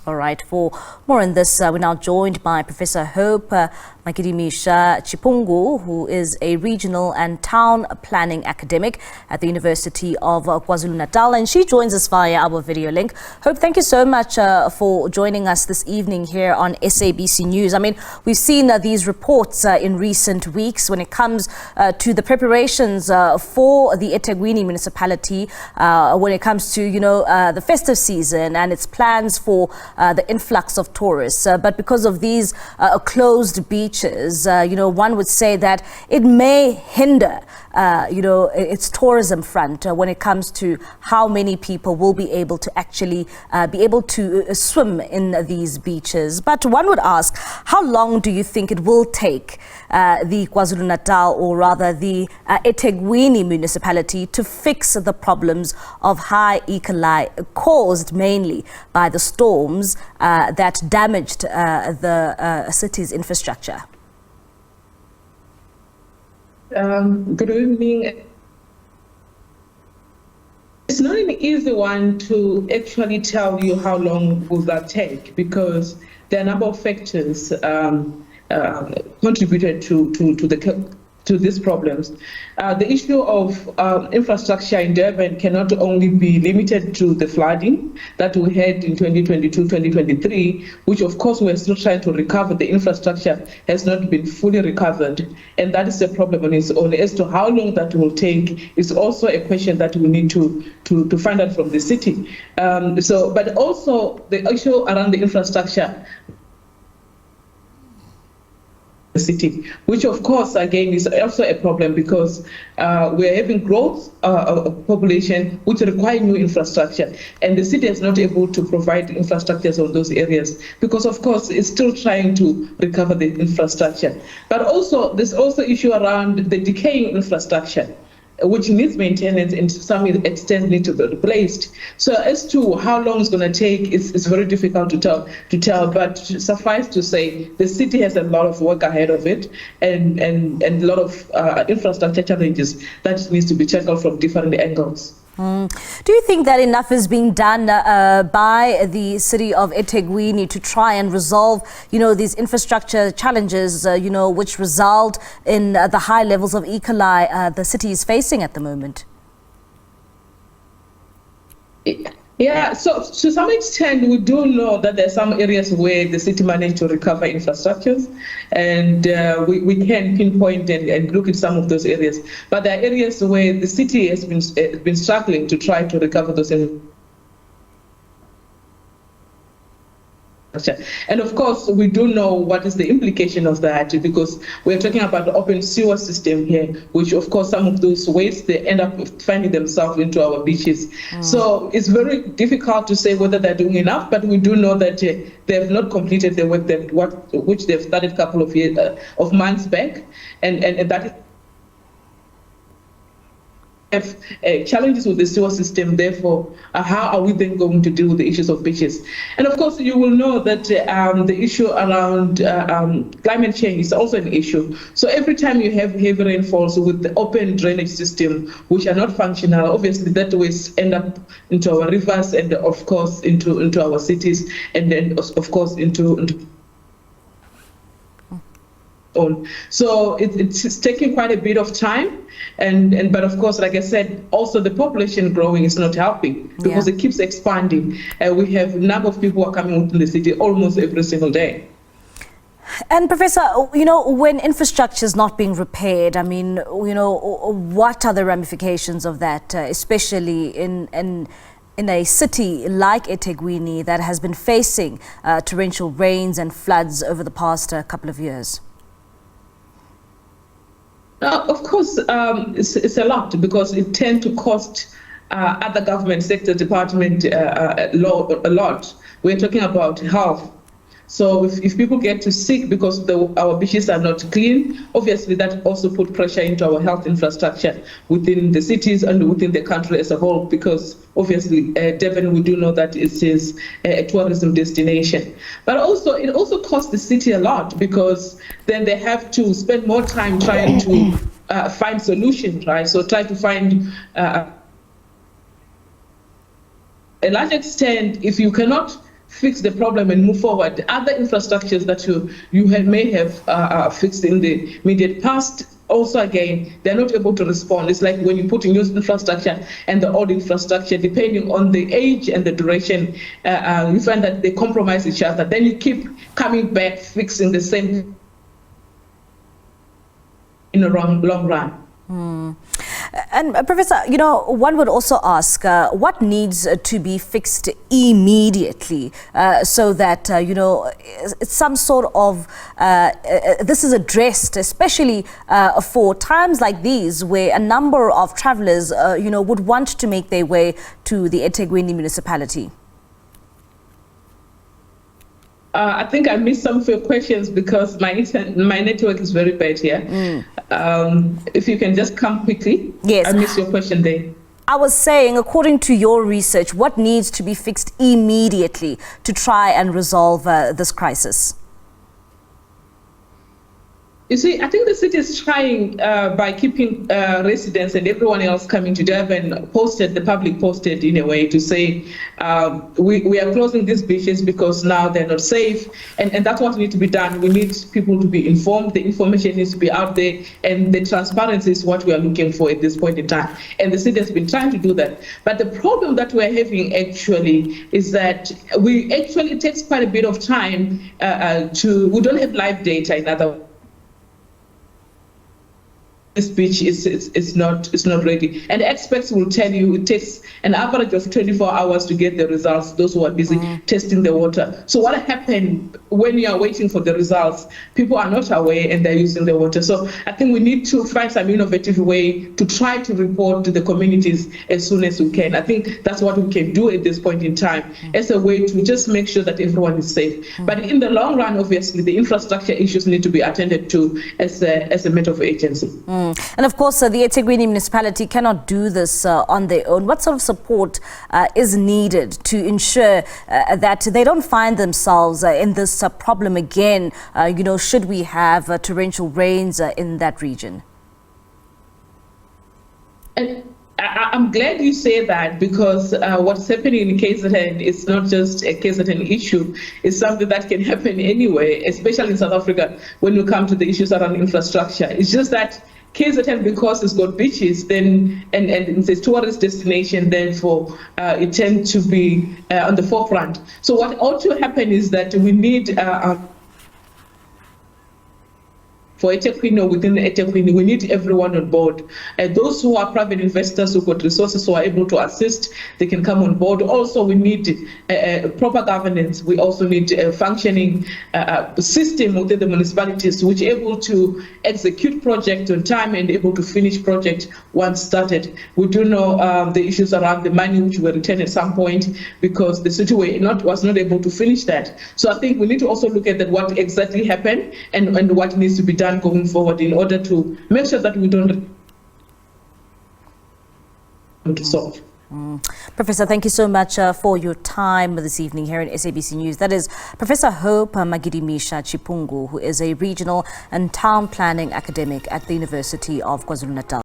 All right, for more on this, we're now joined by Professor Hope Magidimisha-Chipungu, who is a regional and town planning academic at the University of KwaZulu-Natal, and she joins us via our video link. Hope, thank you so much for joining us this evening here on SABC News. I mean, we've seen these reports in recent weeks when it comes to the preparations for the eThekwini municipality, when it comes to, the festive season and its plans for the influx of tourists. But because of these closed beaches, one would say that it may hinder, its tourism front when it comes to how many people will be able to actually swim in these beaches. But one would ask, how long do you think it will take the KwaZulu-Natal, or rather the eThekwini municipality, to fix the problems of high E. coli caused mainly by the storms that damaged the city's infrastructure? Good evening. It's not an easy one to actually tell you how long will that take, because there are a number of factors contributed to these problems. The issue of infrastructure in Durban cannot only be limited to the flooding that we had in 2022-2023, which of course we're still trying to recover. The infrastructure has not been fully recovered, and that is a problem on its own. As to how long that will take is also a question that we need to find out from the city. But also the issue around the infrastructure, the city, which of course again is also a problem, because we're having growth of population which require new infrastructure, and the city is not able to provide infrastructures on those areas because of course it's still trying to recover the infrastructure. But also there's also issue around the decaying infrastructure, which needs maintenance and to some extent need to be replaced. So as to how long it's going to take, it's very difficult to tell. But suffice to say, the city has a lot of work ahead of it, and a lot of infrastructure challenges that needs to be tackled from different angles. Do you think that enough is being done by the city of eThekwini to try and resolve, these infrastructure challenges, which result in the high levels of E. coli the city is facing at the moment? Yeah, so to some extent, we do know that there are some areas where the city managed to recover infrastructures, and we can pinpoint and look at some of those areas. But there are areas where the city has been struggling to try to recover those areas. And of course, we do know what is the implication of that, because we're talking about the open sewer system here, which of course some of those waste, they end up finding themselves into our beaches. So it's very difficult to say whether they're doing enough, but we do know that they have not completed the work which they've started a couple of months back, and that is have challenges with the sewer system. Therefore, how are we then going to deal with the issues of beaches? And of course, you will know that the issue around climate change is also an issue. So every time you have heavy rainfalls with the open drainage system, which are not functional, obviously that waste end up into our rivers and of course into our cities, and then of course into on. So it's taking quite a bit of time, but of course, like I said, also the population growing is not helping, because it keeps expanding. We have a number of people who are coming into the city almost every single day. And Professor, when infrastructure is not being repaired, I mean, what are the ramifications of that, especially in a city like eThekwini that has been facing torrential rains and floods over the past couple of years? Of course, it's a lot, because it tends to cost other government sector department a lot. We're talking about health. So if people get sick because our beaches are not clean, obviously that also put pressure into our health infrastructure within the cities and within the country as a whole, because obviously Durban, we do know that it is a tourism destination. But also it also costs the city a lot, because then they have to spend more time trying to find solutions, right? So try to find a large extent, if you cannot fix the problem and move forward. Other infrastructures that may have fixed in the immediate past, also again, they're not able to respond. It's like when you put in new infrastructure and the old infrastructure, depending on the age and the duration, you find that they compromise each other. Then you keep coming back, fixing the same in the long run. And Professor, one would also ask, what needs to be fixed immediately so that, some sort of, this is addressed, especially for times like these where a number of travelers, would want to make their way to the eThekwini municipality? I think I missed some of your questions because my network is very bad here. If you can just come quickly. Yes. I missed your question there. I was saying, according to your research, what needs to be fixed immediately to try and resolve this crisis? You see, I think the city is trying by keeping residents and everyone else coming to Durban the public posted in a way to say we are closing these beaches because now they're not safe, and that's what needs to be done. We need people to be informed, the information needs to be out there, and the transparency is what we are looking for at this point in time. And the city has been trying to do that. But the problem that we're having actually is that it takes quite a bit of time we don't have live data, in other words. This beach is not ready, and experts will tell you it takes an average of 24 hours to get the results, those who are busy testing the water. So what happened when you are waiting for the results, people are not aware and they're using the water. So I think we need to find some innovative way to try to report to the communities as soon as we can. I think that's what we can do at this point in time as a way to just make sure that everyone is safe. But in the long run, obviously, the infrastructure issues need to be attended to as a matter of agency. And of course, the eThekwini municipality cannot do this on their own. What sort of support is needed to ensure that they don't find themselves in this problem again, should we have torrential rains in that region? And I'm glad you say that, because what's happening in KZN is not just a KZN issue. It's something that can happen anywhere, especially in South Africa when we come to the issues around infrastructure. It's just that KZN, because it's got beaches, then and it's a tourist destination, therefore it tends to be on the forefront. So what ought to happen is that we need for eThekwini, within the eThekwini, we need everyone on board. Those who are private investors who've got resources who are able to assist, they can come on board. Also, we need proper governance. We also need a functioning system within the municipalities which are able to execute projects on time and able to finish projects once started. We do know the issues around the money which were returned at some point because the city was not able to finish that. So I think we need to also look at what exactly happened and what needs to be done going forward in order to make sure that we don't solve. Professor, thank you so much for your time this evening here in SABC News. That is Professor Hope Magidimisha-Chipungu, who is a regional and town planning academic at the University of KwaZulu-Natal.